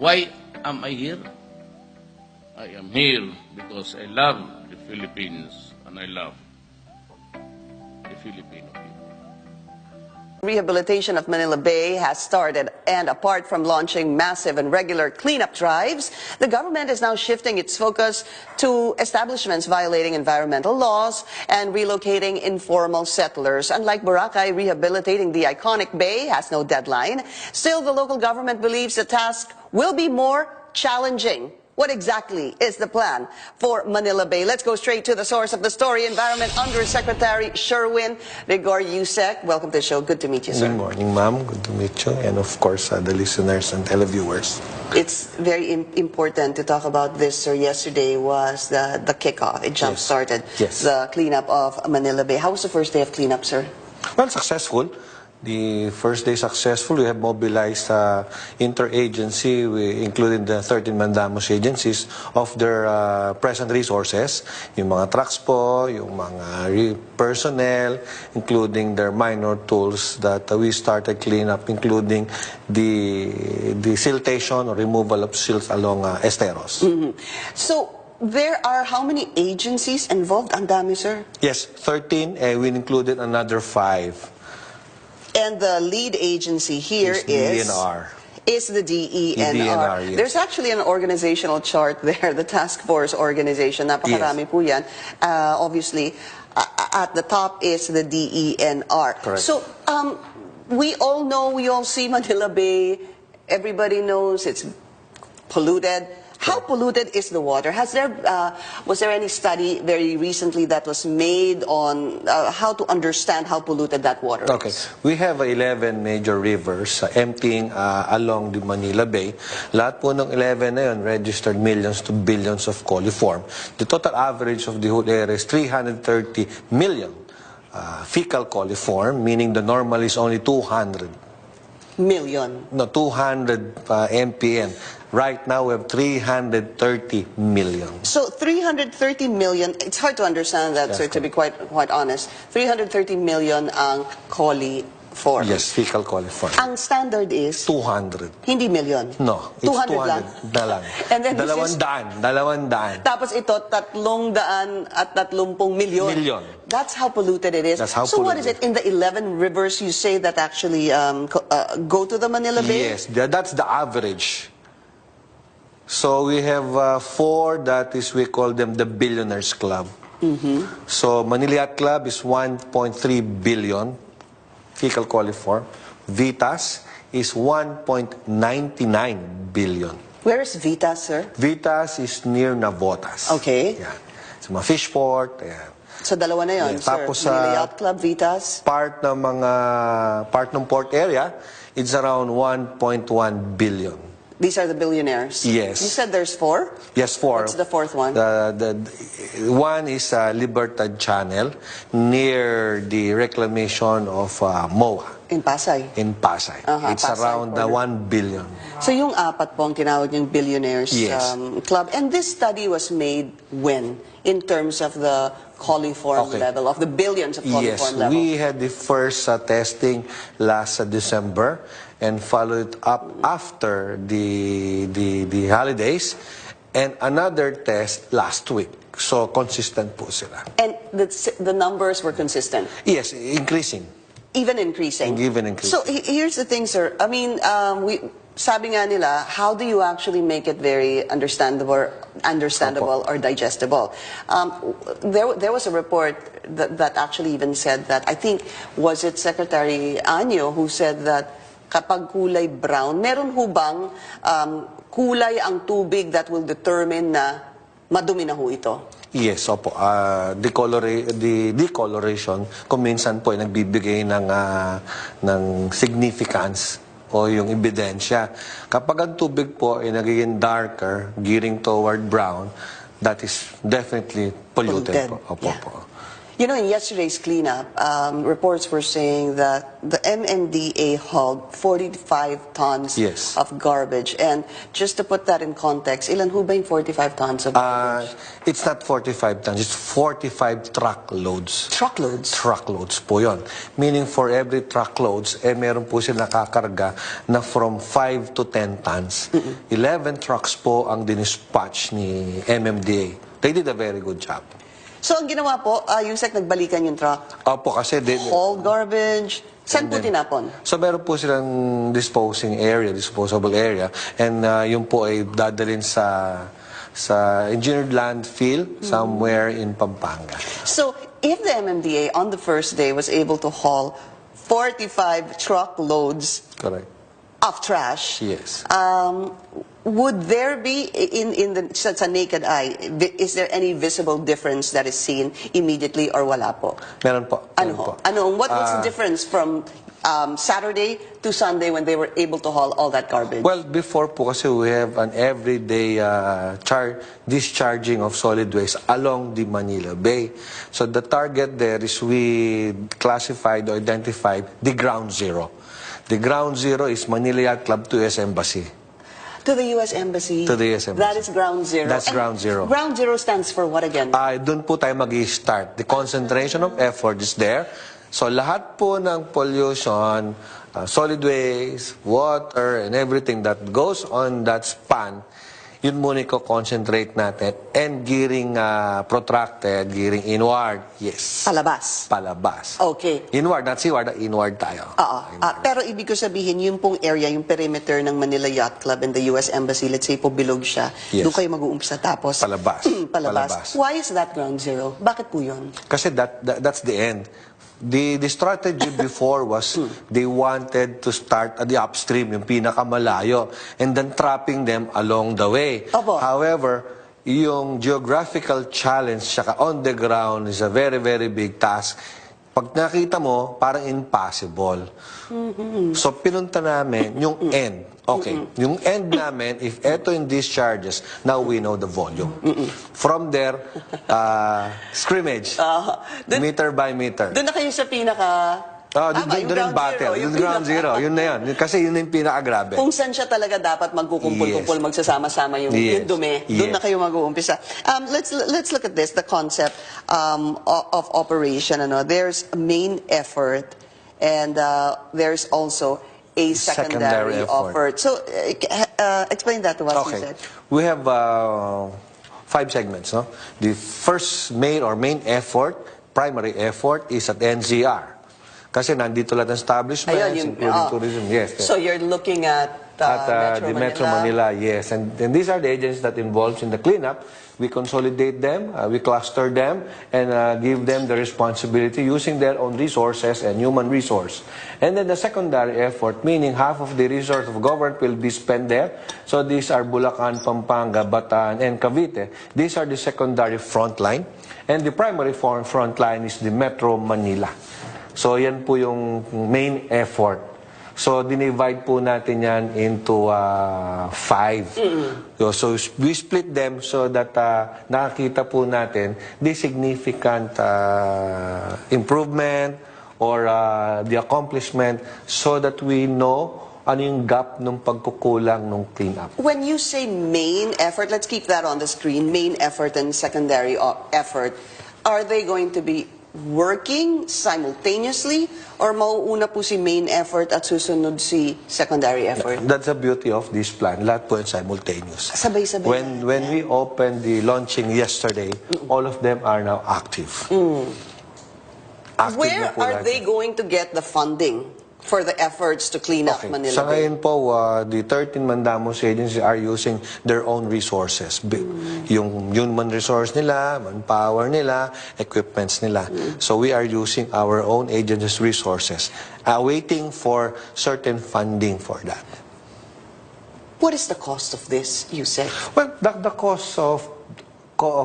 Why am I here? I am here because I love the Philippines and I love the Filipino people. Rehabilitation of Manila Bay has started, and apart from launching massive and regular cleanup drives, the government is now shifting its focus to establishments violating environmental laws and relocating informal settlers. Unlike Boracay, rehabilitating the iconic bay has no deadline. Still, the local government believes the task will be more challenging. What exactly is the plan for Manila Bay? Let's go straight to the source of the story, Environment Undersecretary Sherwin Rigor-Yusek. Welcome to the show. Good to meet you, sir. Good morning, ma'am. Good to meet you. And of course, the listeners and televiewers. It's very important to talk about this, sir. Yesterday was the kickoff. It jump-started the cleanup of Manila Bay. How was the first day of cleanup, sir? Well, successful. The first day successful. We have mobilized interagency, including the 13 mandamus agencies, of their present resources. Yung mga trucks po, yung mga personnel, including their minor tools that we started cleanup, including the siltation or removal of silts along esteros. So, there are how many agencies involved? Ang dami, sir? Yes, 13. We included another 5. And the lead agency here is the DENR. Yes. There's actually an organizational chart there, the task force organization. Napakarami po yan. Obviously, at the top is the DENR. Correct. So, we all know, we all see Manila Bay. Everybody knows it's polluted. How polluted is the water? Was there any study very recently that was made on how to understand how polluted that water is? We have 11 major rivers emptying along the Manila Bay. Lahat po ng 11 na yun registered millions to billions of coliform. The total average of the whole area is 330 million fecal coliform, meaning the normal is only 200 million. No, 200 MPN. Right now, we have 330 million. So 330 million, it's hard to understand that, sir, to be quite honest. 330 million ang coliform. Yes, fecal coliform. Ang standard is? 200. Hindi million? No, it's 200 lang. And then Dalawang daan. Tapos ito, 330 milyon. Million. That's how polluted it is. That's how so polluted. What is it in the 11 rivers you say that actually go to the Manila Bay? Yes, that's the average. So we have 4 that is, we call them the Billionaires Club. So Manila Club is 1.3 billion fecal coliform. Vitas is 1.99 billion. Where is Vitas, sir? Vitas is near Navotas. Okay. Yeah. It's a fish port. Yeah. So dalawa na yun, sir. Tapos Manila Yacht Club, Vitas. Part ng port area, it's around 1.1 billion. These are the billionaires? Yes. You said there's 4? Yes, 4. What's the 4th one? The one is Libertad Channel near the reclamation of MOA. In Pasay? In Pasay. It's Pasay around 1 billion. So yung 4 po ang tinawag yung billionaires club. And this study was made when? In terms of the coliform level, of the billions of coliform level? We had the first testing last December and followed it up after the holidays, and another test last week. So consistent po sila. And the numbers were consistent? Yes, increasing. Even increasing? Even increasing. So here's the thing, sir. I mean, sabi nga nila, how do you actually make it very understandable or digestible? There was a report that actually even said that, I think, was it Secretary Anyo who said that kapag kulay brown, meron ho bang kulay ang tubig that will determine na madumi na ho ito? Yes, opo. Decoloration, kung minsan po ay nagbibigay ng significance o yung ebidensya. Kapag ang tubig po ay nagiging darker, gearing toward brown, that is definitely polluted. Po. Opo, po. You know, in yesterday's cleanup, reports were saying that the MMDA hauled 45 tons Yes. of garbage. And just to put that in context, ilan ho ba yung 45 tons of garbage? It's not 45 tons, it's 45 truckloads. Truckloads. Truckloads po yun. Meaning for every truckloads, meron po sila nakakarga na from 5 to 10 tons. 11 trucks po ang dinispatch ni MMDA. They did a very good job. So, ang ginawa po, Yusek, nagbalikan yung truck. Opo, kasi Hauled garbage. Saan po tinapon? So meron po silang disposable area, and yun po ay dadalhin sa engineered landfill somewhere in Pampanga. So, if the MMDA on the first day was able to haul 45 truckloads Correct. of trash, Yes. would there be, sa naked eye, is there any visible difference that is seen immediately or wala po? Meron po. Ano Meron ho? po. What's the difference from Saturday to Sunday when they were able to haul all that garbage? Well, before po kasi we have an everyday discharging of solid waste along the Manila Bay. So the target there is we classified or identified the ground zero. The ground zero is Manila Yacht Club to US Embassy. To the U.S. Embassy? To the US Embassy. That is ground zero? That's And ground zero. Ground zero stands for what again? Doon po tayo mag-i-start. The concentration of effort is there. So lahat po ng pollution, solid waste, water, and everything that goes on that span, yun muna i-concentrate natin. And gearing protracted, gearing inward, yes. Palabas? Palabas. Okay. Inward, not seaward, inward tayo. Oo. Pero ibig ko sabihin, yung pong area, yung perimeter ng Manila Yacht Club and the U.S. Embassy, let's say po bilog siya, Yes. doon kayo mag-uumpisa tapos... Palabas. Palabas. Why is that ground zero? Bakit po yun? Kasi that's the end. The strategy before was they wanted to start at the upstream, yung pinakamalayo, and then trapping them along the way. Opo. However, yung geographical challenge saka on the ground is a very, very big task. Pag nakita mo, parang impossible. So, pinunta namin yung end. Okay. Yung end namin, if eto yung discharges, now we know the volume. From there, scrimmage. Meter by meter. Doon na kayo sa pinaka... Doon yung battle. Yung ground zero. Yun na yun. Kasi yun yung pinaka-grabe. Kung saan siya talaga dapat magkukumpul-kumpul, Yes. magsasama-sama yung dumi. Doon na kayo mag-uumpisa. Let's look at this, the concept of operation. There's a main effort and there's also a secondary effort. So, explain that to us, you said. We have 5 segments. No? The first main effort, primary effort, is at NCR. Kasi nandito lahat ng establishments, Ayun, including tourism. Yes. So you're looking at the Metro Manila, yes. And these are the agencies that involved in the cleanup. We consolidate them, we cluster them, and give them the responsibility using their own resources and human resource. And then the secondary effort, meaning half of the resource of government will be spent there. So these are Bulacan, Pampanga, Bataan, and Cavite. These are the secondary front line. And the primary front line is the Metro Manila. So, yan po yung main effort. So, dinivide po natin yan into 5. So, we split them so that nakakita po natin the significant improvement or the accomplishment so that we know ano yung gap ng pagkukulang ng cleanup. When you say main effort, let's keep that on the screen, main effort and secondary effort, are they going to be working simultaneously or mauuna po si main effort at susunod si secondary effort? That's the beauty of this plan. Lahat po yung simultaneous. Sabay-sabay. When we opened the launching yesterday, all of them are now active. Active Where na po are lahat. they going to get the funding for the efforts to clean up Manila Sa Bay? ngayon po, the 13 mandamos agencies are using their own resources. Yung human resource nila, manpower nila, equipments nila. So we are using our own agencies' resources, waiting for certain funding for that. What is the cost of this, you said? Well, the cost of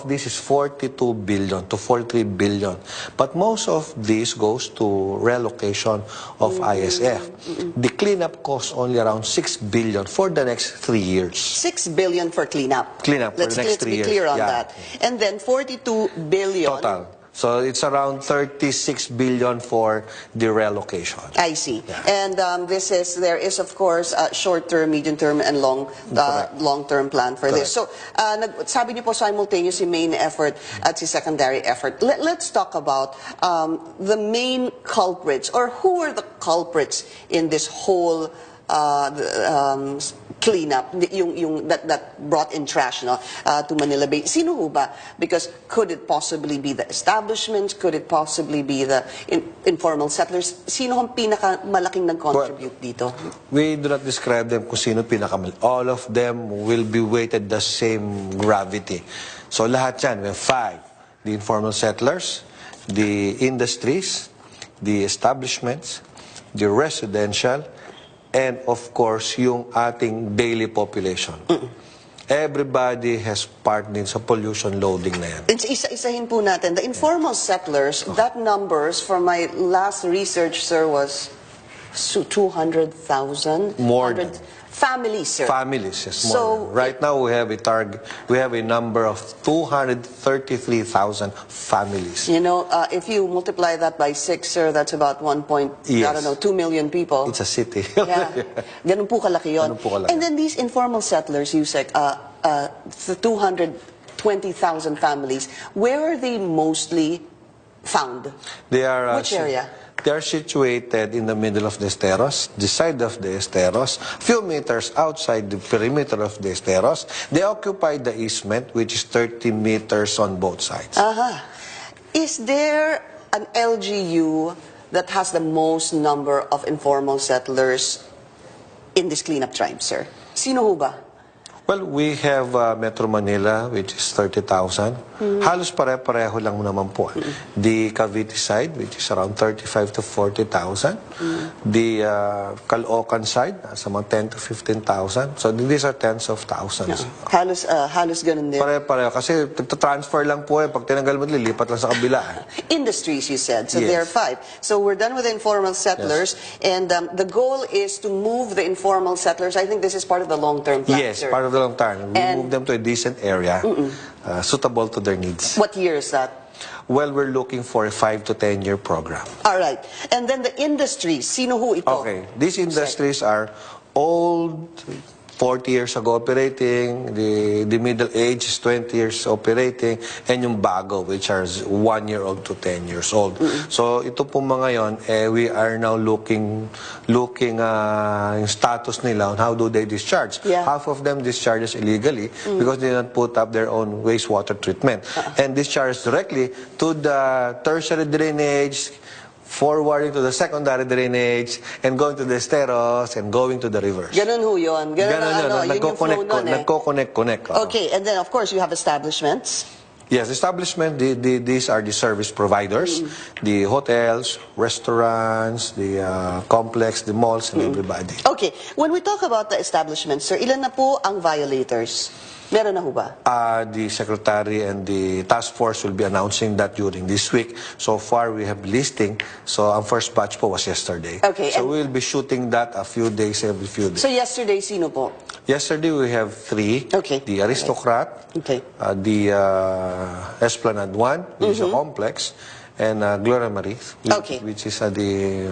this is 42 billion to 43 billion. But most of this goes to relocation of ISF. The cleanup costs only around 6 billion for the next 3 years. 6 billion for cleanup. Cleanup for the next 3 Let's be years. clear on Yeah. that. And then 42 billion Total. So it's around 36 billion for the relocation. I see. And there is of course a short-term, medium-term, and long-term plan for this. So sabi niyo po simultaneous si main effort at si secondary effort. Let's talk about the main culprits, or who are the culprits in this whole cleanup, that brought in trash to Manila Bay. Sino ho ba? Because could it possibly be the establishments? Could it possibly be the informal settlers? Sino ang pinakamalaking nag-contribute dito? We do not describe them kung sino pinakamal. All of them will be weighted the same gravity. So lahat yan, we have 5. The informal settlers, the industries, the establishments, the residential, and of course, yung ating daily population. Everybody has part din sa pollution loading na yan. Isa-isahin po natin. The informal settlers, that numbers from my last research, sir, was 200,000? More than. Families, sir. Families, yes. More than. Right now, we have a number of 233,000 families. You know, if you multiply that by 6, sir, that's about 2 million people. It's a city. Yeah. Ganun po kalaki yun. Ganun po kalaki. And then these informal settlers, Yusek, the 220,000 families, where are they mostly found? They are, which area? They are situated in the middle of the esteros, the side of the esteros, few meters outside the perimeter of the esteros. They occupy the easement, which is 30 meters on both sides. Is there an LGU that has the most number of informal settlers in this cleanup tribe, sir? Sino ho ba? Well, we have Metro Manila, which is 30,000. Halos pare-pareho lang naman po. The Cavite side, which is around 35 to 40,000. The Caloocan side, nasa mga 10 to 15,000. So these are tens of thousands. Halos ganun din. Pare-pareho. Kasi transfer lang po eh. Pag tinanggal mo, lilipat lang sa kabila. Industries, you said. So Yes. there are 5. So we're done with the informal settlers. And the goal is to move the informal settlers. I think this is part of the long-term plan, Yes, sir. part of the long term. We move them to a decent area, suitable to their needs. What year is that? Well, we're looking for a 5 to 10-year program. All right. And then the industries, sino ho ito? Okay. These industries are old, 40 years ago operating, the middle age is 20 years operating, and yung bago, which are 1 year old to 10 years old. So ito po mga yon, we are now looking yung status nila on how do they discharge. Yeah. Half of them discharges illegally because they did not put up their own wastewater treatment. And discharge directly to the tertiary drainage, forwarding to the secondary drainage, and going to the esteros, and going to the rivers. Ganun ho yun. Ganun yun. yun yung flow nun eh. Nagko-connect. Okay, and then of course you have establishments. Yes, establishment, these are the service providers, the hotels, restaurants, the complex, the malls, and everybody. Okay, when we talk about the establishments, sir, ilan na po ang violators? Meron na ho ba? The secretary and the task force will be announcing that during this week. So far, we have listing. So, ang first batch po was yesterday. Okay, so, we'll be shooting that every few days. So yesterday, sino po? Yesterday, we have 3. Okay. The Aristocrat, Okay. the Esplanade 1, which is a complex, and Gloria Marie, which is the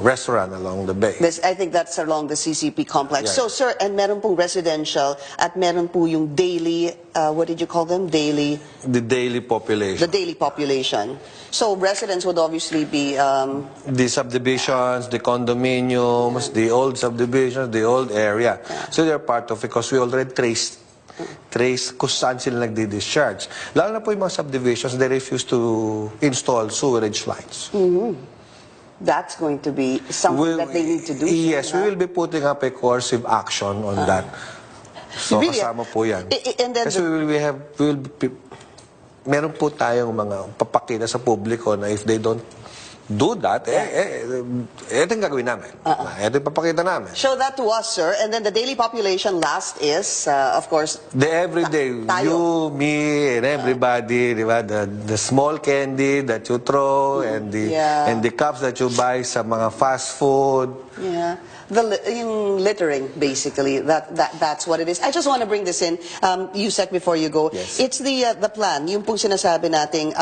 restaurant along the bay. I think that's along the CCP complex. Yeah. So, sir, and meron pong residential at meron po yung daily, what did you call them? The daily population. The daily population. So residents would obviously be... the subdivisions, the condominiums, the old subdivisions, the old area. So they're part of it because we already traced kung saan sila nagdi-discharge. Lalo na po yung mga subdivisions, they refuse to install sewerage lines. That's going to be something that they need to do. Yes, we will be putting up a coercive action on that. So Really? kasama po yan. And then Kasi meron po tayong mga papakita sa publiko na if they don't do that, ito yung gagawin namin. Ito yung papakita namin. show that to us, sir. And then the daily population last is, of course... The everyday, you, me, and everybody, di ba? The small candy that you throw and the cups that you buy sa mga fast food. Yeah. yung littering, basically. That's what it is. I just want to bring this in, Yusek, before you go. Yes. It's the plan. Yung pong sinasabi nating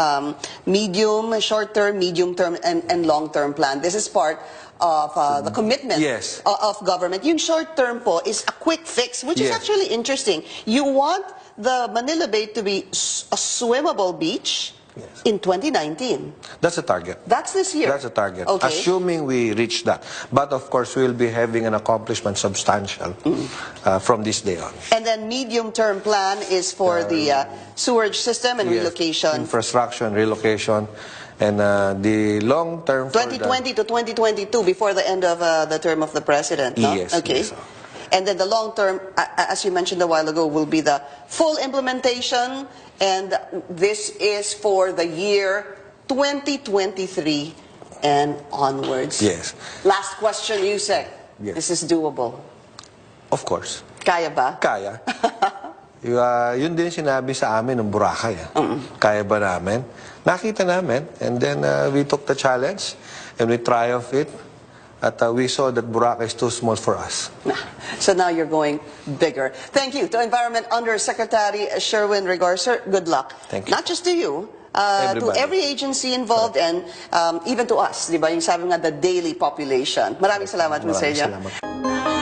short-term, medium-term, and long-term plan. This is part of the commitment Yes. of government. Yung short-term po is a quick fix, which is Yes. actually interesting. You want the Manila Bay to be a swimmable beach in 2019. That's a target. That's this year. That's a target. Okay. Assuming we reach that. But of course, we'll be having an accomplishment substantial from this day on. And then medium-term plan is for the sewerage system and Yes. relocation. Infrastructure and relocation. And the long term for 2020 to 2022, before the end of the term of the president, no? Yes, Okay. yes. And then the long term, as you mentioned a while ago, will be the full implementation, and this is for the year 2023 and onwards. Yes. Last question, Yusek. Yes. This is doable. Of course. Kaya ba? Kaya. Yun din sinabi sa amin ng Boracay. Kaya ba namin? Nakita namin. And then we took the challenge and we triumphed it. At we saw that Boracay is too small for us. So now you're going bigger. Thank you to Environment Undersecretary Sherwin Rigor. Sir, good luck. Thank you. Not just to you, to Everybody. every agency involved, and even to us, di ba? Yung sabi nga, the daily population. Maraming salamat po sa Maraming inyo. salamat.